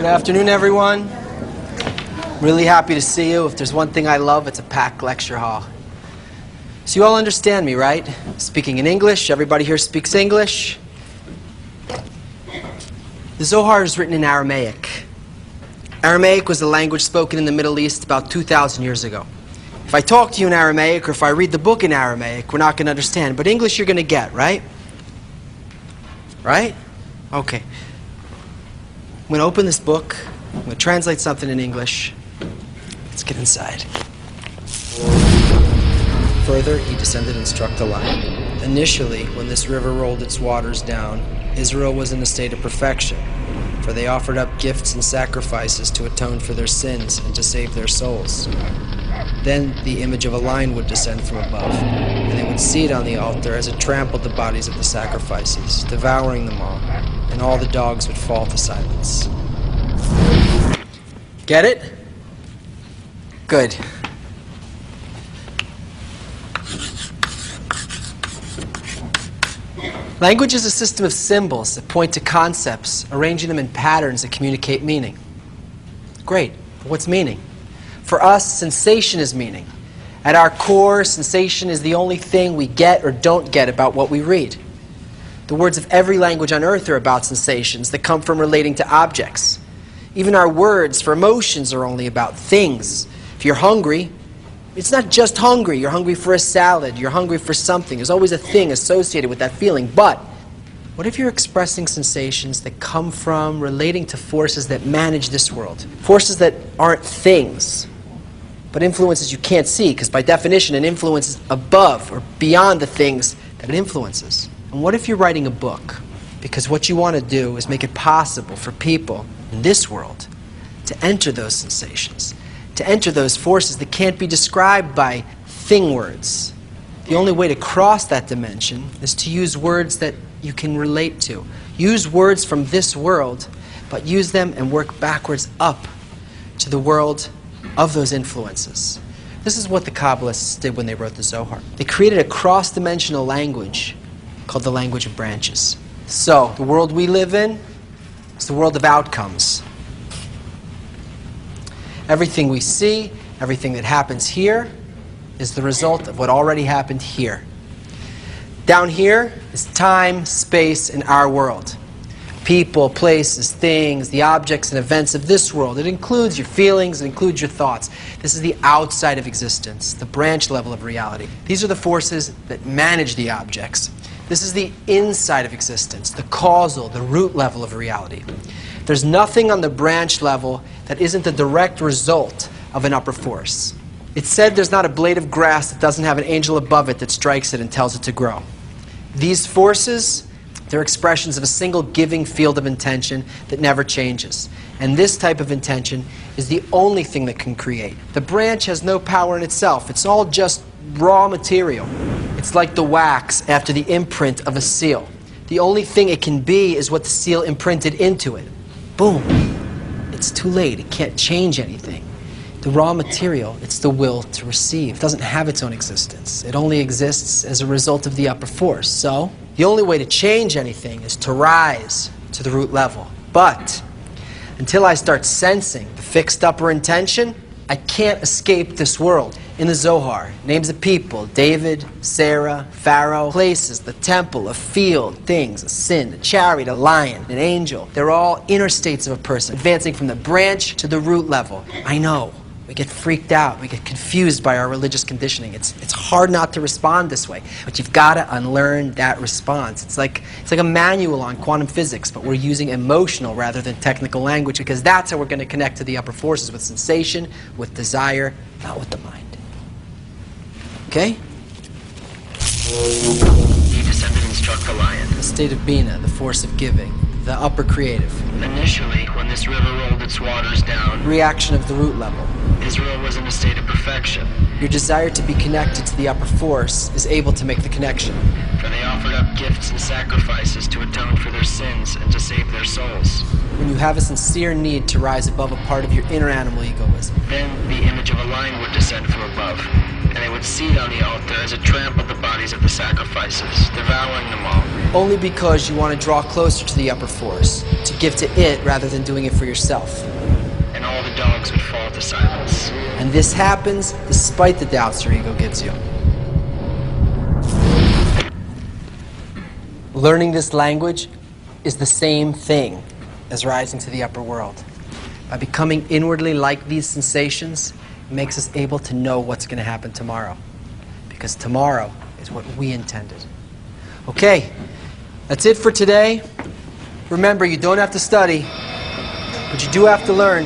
afternoon, everyone. Really happy to see you. If there's one thing I love, it's a packed lecture hall. So you all understand me, right? Speaking in English, everybody here speaks English. The Zohar is written in Aramaic. Aramaic was a language spoken in the Middle East about 2,000 years ago. If I talk to you in Aramaic or if I read the book in Aramaic, we're not going to understand. But English you're going to get, right? Right? Okay. I'm going to open this book. I'm going to translate something in English. Let's get inside. Further, he descended and struck the lion. Initially, when this river rolled its waters down, Israel was in a state of perfection, for they offered up gifts and sacrifices to atone for their sins and to save their souls. Then the image of a lion would descend from above, and they would see it on the altar as it trampled the bodies of the sacrifices, devouring them all, and all the dogs would fall to silence. Get it? Good. Language is a system of symbols that point to concepts, arranging them in patterns that communicate meaning. Great. But what's meaning? For us, sensation is meaning. At our core, sensation is the only thing we get or don't get about what we read. The words of every language on earth are about sensations that come from relating to objects. Even our words for emotions are only about things. If you're hungry, it's not just hungry. You're hungry for a salad. You're hungry for something. There's always a thing associated with that feeling. But what if you're expressing sensations that come from relating to forces that manage this world? Forces that aren't things, but influences you can't see, because by definition an influence is above or beyond the things that it influences. And what if you're writing a book? Because what you want to do is make it possible for people in this world to enter those sensations, to enter those forces that can't be described by thing words. The only way to cross that dimension is to use words that you can relate to. Use words from this world, but use them and work backwards up to the world of those influences. This is what the Kabbalists did when they wrote the Zohar. They created a cross-dimensional language called the language of branches. So, the world we live in is the world of outcomes. Everything we see, everything that happens here, is the result of what already happened here. Down here is time, space, and our world. People, places, things, the objects and events of this world. It includes your feelings, it includes your thoughts. This is the outside of existence, the branch level of reality. These are the forces that manage the objects. This is the inside of existence, the causal, the root level of reality. There's nothing on the branch level that isn't the direct result of an upper force. It's said there's not a blade of grass that doesn't have an angel above it that strikes it and tells it to grow. These forces, they're expressions of a single giving field of intention that never changes. And this type of intention is the only thing that can create. The branch has no power in itself. It's all just raw material. It's like the wax after the imprint of a seal. The only thing it can be is what the seal imprinted into it. Boom. It's too late. It can't change anything. The raw material, it's the will to receive. It doesn't have its own existence. It only exists as a result of the upper force. So, the only way to change anything is to rise to the root level. But, until I start sensing the fixed upper intention, I can't escape this world. In the Zohar, names of people, David, Sarah, Pharaoh, places, the temple, a field, things, a sin, a chariot, a lion, an angel. They're all inner states of a person, advancing from the branch to the root level. I know. We get freaked out. We get confused by our religious conditioning. It's hard not to respond this way, but you've got to unlearn that response. It's like a manual on quantum physics, but we're using emotional rather than technical language, because that's how we're going to connect to the upper forces, with sensation, with desire, not with the mind. Okay? He descended and struck the lion. The state of Bina, the force of giving, the upper creative. Initially, when this river rolled its waters down, Reaction of the root level. Israel was in a state of perfection. Your desire to be connected to the upper force is able to make the connection. For they offered up gifts and sacrifices to atone for their sins and to save their souls. When you have a sincere need to rise above a part of your inner animal egoism. Then the image of a lion would descend from above, and they would seed on the altar as it trampled the bodies of the sacrifices, devouring them all. Only because you want to draw closer to the upper force, to give to it rather than doing it for yourself. And all the dogs would fall to silence. And this happens despite the doubts your ego gives you. Learning this language is the same thing as rising to the upper world. By becoming inwardly like these sensations, it makes us able to know what's going to happen tomorrow. Because tomorrow is what we intended. Okay, that's it for today. Remember, you don't have to study, but you do have to learn.